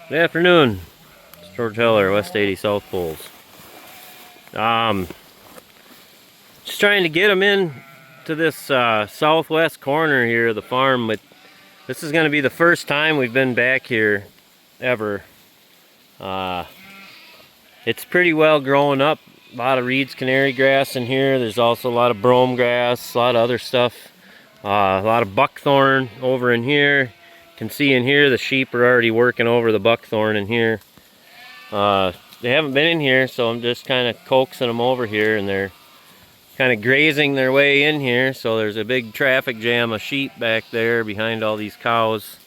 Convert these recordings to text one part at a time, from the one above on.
Good afternoon. It's George Heller, West 80 South Poles. Just trying to get them in to this southwest corner here of the farm, but this is going to be the first time we've been back here ever. It's pretty well grown up. A lot of reeds, canary grass in here. There's also a lot of brome grass, a lot of other stuff. A lot of buckthorn over in here. You can see in here the sheep are already working over the buckthorn in here. They haven't been in here, so I'm just kind of coaxing them over here, and they're kind of grazing their way in here. So there's a big traffic jam of sheep back there behind all these cows.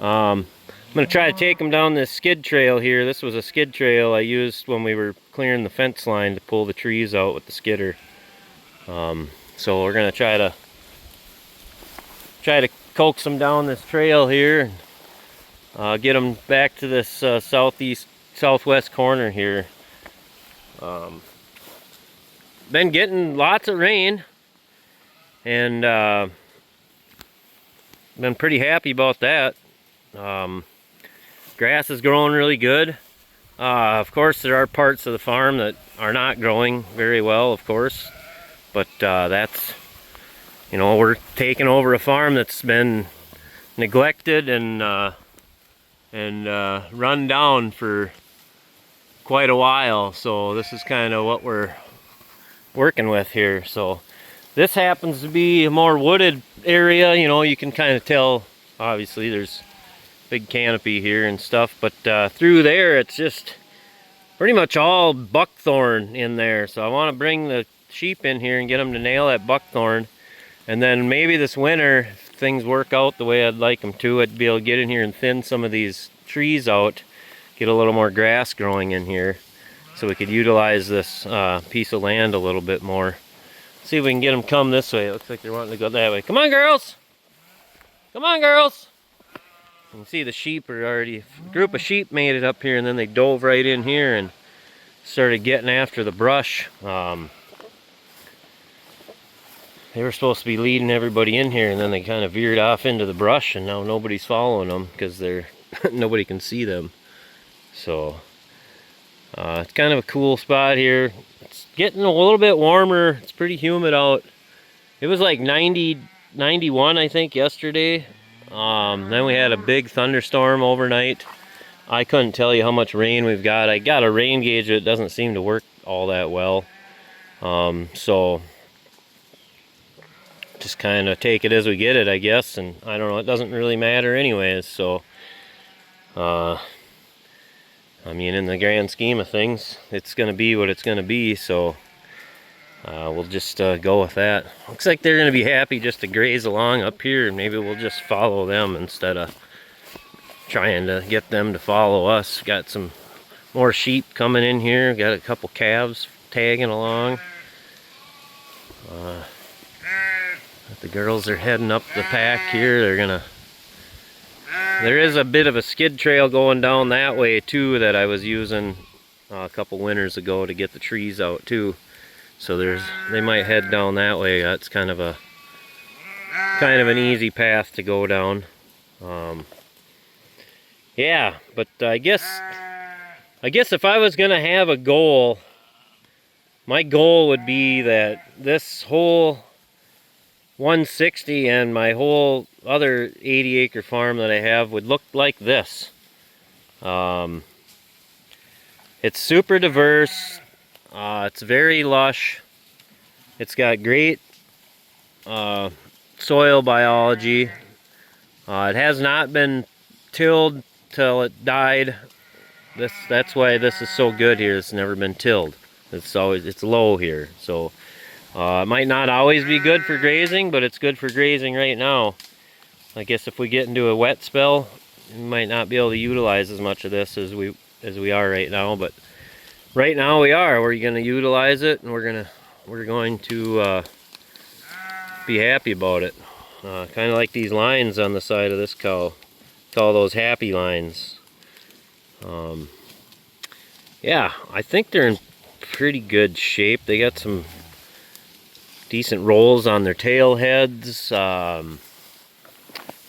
I'm going to try to take them down this skid trail here. This was a skid trail I used when we were clearing the fence line to pull the trees out with the skidder. So we're going to try to coax them down this trail here and get them back to this southwest corner here. Been getting lots of rain, and been pretty happy about that. Grass is growing really good. Of course, there are parts of the farm that are not growing very well, of course, but that's, you know, we're taking over a farm that's been neglected and run down for quite a while. So this is kind of what we're working with here. So this happens to be a more wooded area. You know, you can kind of tell, obviously there's big canopy here and stuff, but through there it's just pretty much all buckthorn in there. So I want to bring the sheep in here and get them to nail that buckthorn, and then maybe this winter, if things work out the way I'd like them to, I'd be able to get in here and thin some of these trees out, get a little more grass growing in here, so we could utilize this piece of land a little bit more. See if we can get them come this way. It looks like they're wanting to go that way. Come on, girls! Come on, girls! You can see the sheep are already, a group of sheep made it up here, and then they dove right in here and started getting after the brush. They were supposed to be leading everybody in here, and then they kind of veered off into the brush, and now nobody's following them because they're nobody can see them. So it's kind of a cool spot here. It's getting a little bit warmer. It's pretty humid out. It was like 90, 91 I think yesterday. Then we had a big thunderstorm overnight. I couldn't tell you how much rain we've got. I got a rain gauge, but it doesn't seem to work all that well. So just kind of take it as we get it, I guess. And I don't know, it doesn't really matter anyways. So I mean, in the grand scheme of things, it's going to be what it's going to be, so we'll just go with that. Looks like they're going to be happy just to graze along up here, and maybe we'll just follow them instead of trying to get them to follow us. Got some more sheep coming in here. Got a couple calves tagging along. The girls are heading up the pack here. There is a bit of a skid trail going down that way too that I was using a couple winters ago to get the trees out too. So they might head down that way. That's kind of an easy path to go down. Yeah, but I guess if I was gonna have a goal, my goal would be that this whole 160 and my whole other 80-acre farm that I have would look like this. It's super diverse. It's very lush. It's got great soil biology. It has not been tilled till it died. That's why this is so good here. It's never been tilled. It's low here. So it might not always be good for grazing, but it's good for grazing right now. I guess if we get into a wet spell, we might not be able to utilize as much of this as we are right now. But right now we are. We're going to utilize it, and we're going to be happy about it. Kind of like these lines on the side of this cow. Call those happy lines. Yeah, I think they're in pretty good shape. They got some decent rolls on their tail heads.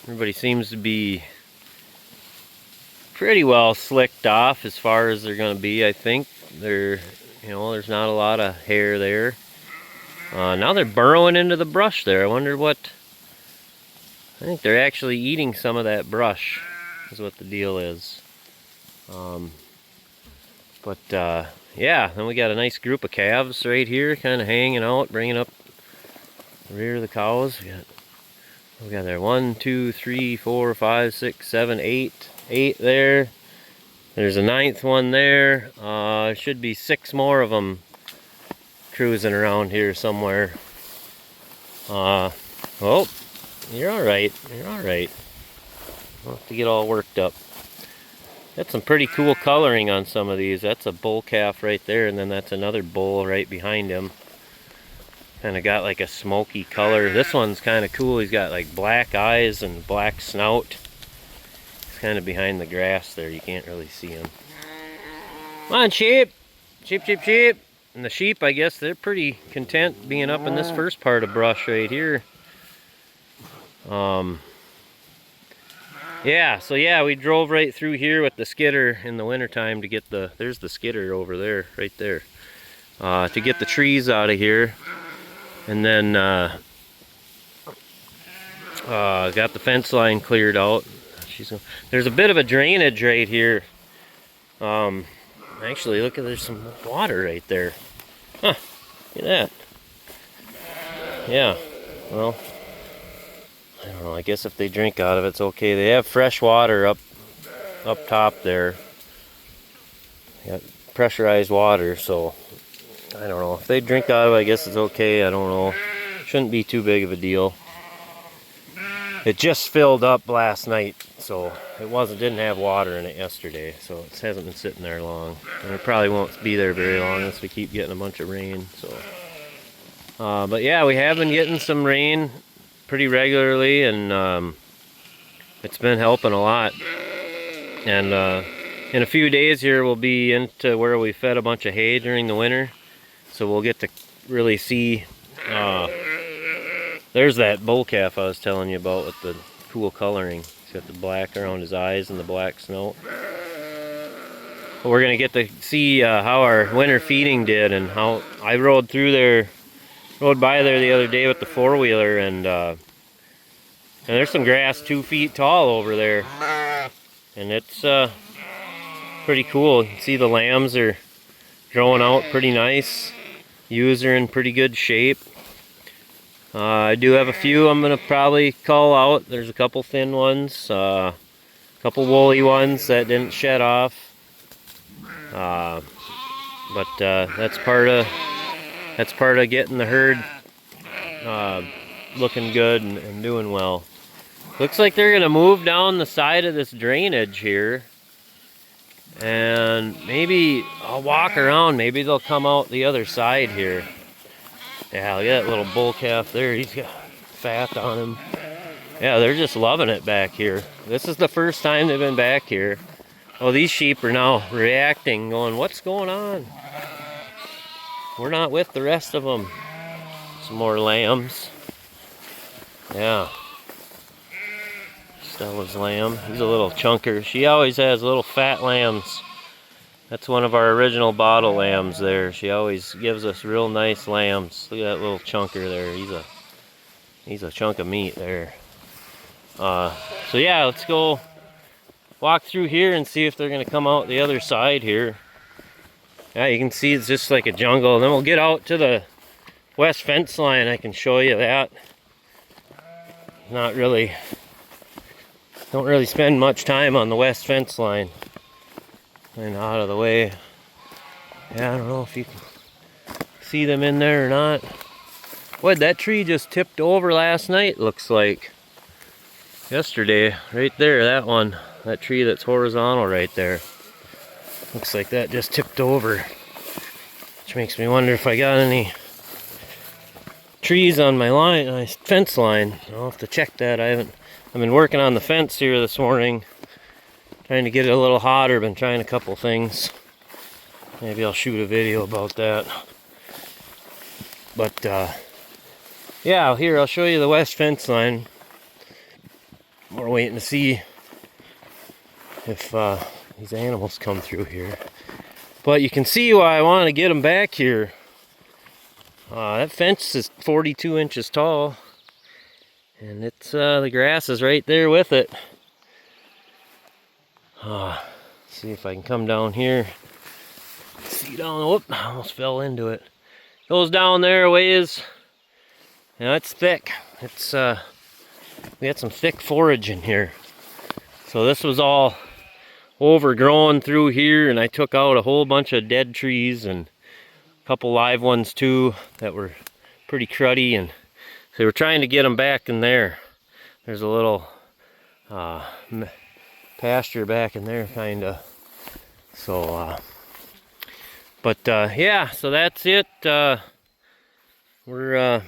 Everybody seems to be pretty well slicked off as far as they're going to be. I think they're, there's not a lot of hair there. Now they're burrowing into the brush there. I wonder what. I think they're actually eating some of that brush, is what the deal is. Yeah, then we got a nice group of calves right here, kind of hanging out, bringing up the rear of the cows. We got there 1, 2, 3, 4, 5, 6, 7, 8. 8 there. There's a 9th one there. Should be 6 more of them cruising around here somewhere. Oh, you're all right. You're all right. I'll have to get all worked up. That's some pretty cool coloring on some of these. That's a bull calf right there, and then that's another bull right behind him. Kind of got like a smoky color. This one's kind of cool. He's got like black eyes and black snout. He's kind of behind the grass there. You can't really see him. Come on, sheep! Sheep, sheep, sheep! And the sheep, I guess, they're pretty content being up in this first part of brush right here. Yeah, so yeah, we drove right through here with the skidder in the wintertime to get there's the skidder over there, right there. To get the trees out of here. And then got the fence line cleared out. There's a bit of a drainage right here. Actually, look, there's some water right there. Huh, look at that. Yeah, well, I don't know, I guess if they drink out of it, it's okay. They have fresh water up top there. They got pressurized water, so I don't know. If they drink out of it, I guess it's okay. I don't know. Shouldn't be too big of a deal. It just filled up last night, so it didn't have water in it yesterday, so it hasn't been sitting there long. And it probably won't be there very long unless we keep getting a bunch of rain. So, but yeah, we have been getting some rain pretty regularly, and it's been helping a lot. And in a few days here, we'll be into where we fed a bunch of hay during the winter, so we'll get to really see. There's that bull calf I was telling you about with the cool coloring. He's got the black around his eyes and the black snout. But we're gonna get to see how our winter feeding did, and how I rode by there the other day with the 4-wheeler, and there's some grass 2 feet tall over there, and it's pretty cool. You can see the lambs are growing out pretty nice. Ewes are in pretty good shape. I do have a few I'm going to probably call out. There's a couple thin ones, a couple woolly ones that didn't shed off. But that's part of getting the herd looking good and doing well. Looks like they're going to move down the side of this drainage here. And maybe I'll walk around. Maybe they'll come out the other side here. Yeah, look at that little bull calf there. He's got fat on him. Yeah, they're just loving it back here. This is the first time they've been back here. Oh, these sheep are now reacting, going, what's going on? We're not with the rest of them. Some more lambs. Yeah. Stella's lamb. He's a little chunker. She always has little fat lambs. That's one of our original bottle lambs there. She always gives us real nice lambs. Look at that little chunker there. He's a chunk of meat there. So yeah, let's go walk through here and see if they're gonna come out the other side here. Yeah, you can see it's just like a jungle. And then we'll get out to the west fence line. I can show you that. Don't really spend much time on the west fence line. And out of the way. Yeah, I don't know if you can see them in there or not. Boy, that tree just tipped over last night, looks like. Yesterday, right there, that one. That tree that's horizontal right there. Looks like that just tipped over. Which makes me wonder if I got any trees on my fence line. I'll have to check that. I've been working on the fence here this morning. Trying to get it a little hotter, been trying a couple things. Maybe I'll shoot a video about that. But yeah, here I'll show you the west fence line. We're waiting to see if these animals come through here. But you can see why I want to get them back here. That fence is 42 inches tall, and it's the grass is right there with it. See if I can come down here. See down, whoop, I almost fell into it. Goes down there a ways. Now it's thick. It's we had some thick forage in here. So this was all overgrown through here, and I took out a whole bunch of dead trees and a couple live ones too that were pretty cruddy, and so we're trying to get them back in there. There's a little pasture back in there, kinda. So but yeah, so that's it. We're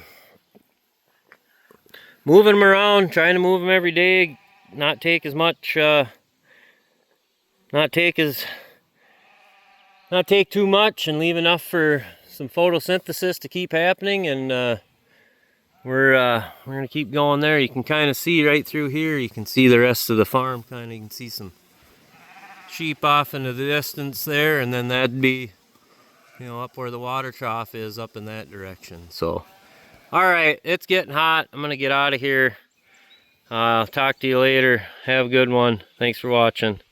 moving them around, trying to move them every day, not take as much not take too much, and leave enough for some photosynthesis to keep happening. And we're gonna keep going there. You can kind of see right through here. You can see the rest of the farm. Kind of, you can see some sheep off into the distance there, and then that'd be, you know, up where the water trough is, up in that direction. So, all right, it's getting hot. I'm gonna get out of here. I'll talk to you later. Have a good one. Thanks for watching.